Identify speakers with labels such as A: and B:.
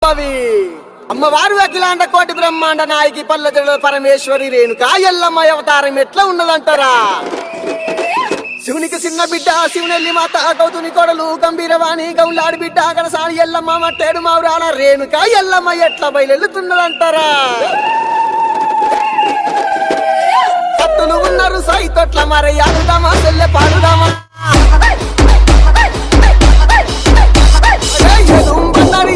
A: సంభవి అమ్మవారు అఖిలాండ కోటి బ్రహ్మాండ నాయకి పల్లె పరమేశ్వరి రేణుకా ఎల్లమ్మ అవతారం ఎట్లా ఉన్నదంటారా? శివునికి చిన్న బిడ్డ శివునెల్లి మాత కౌతుని కొడలు గంభీరవాణి గౌలాడి బిడ్డ గడసాని ఎల్లమ్మ మట్టేడు మావురాల రేణుకా ఎల్లమ్మ ఎట్లా బయలుతున్నదంటారా? భక్తులు ఉన్నారు సైతొట్ల మరి ఆడుదామా చెల్లె పాడుదామా ఎదుంబడి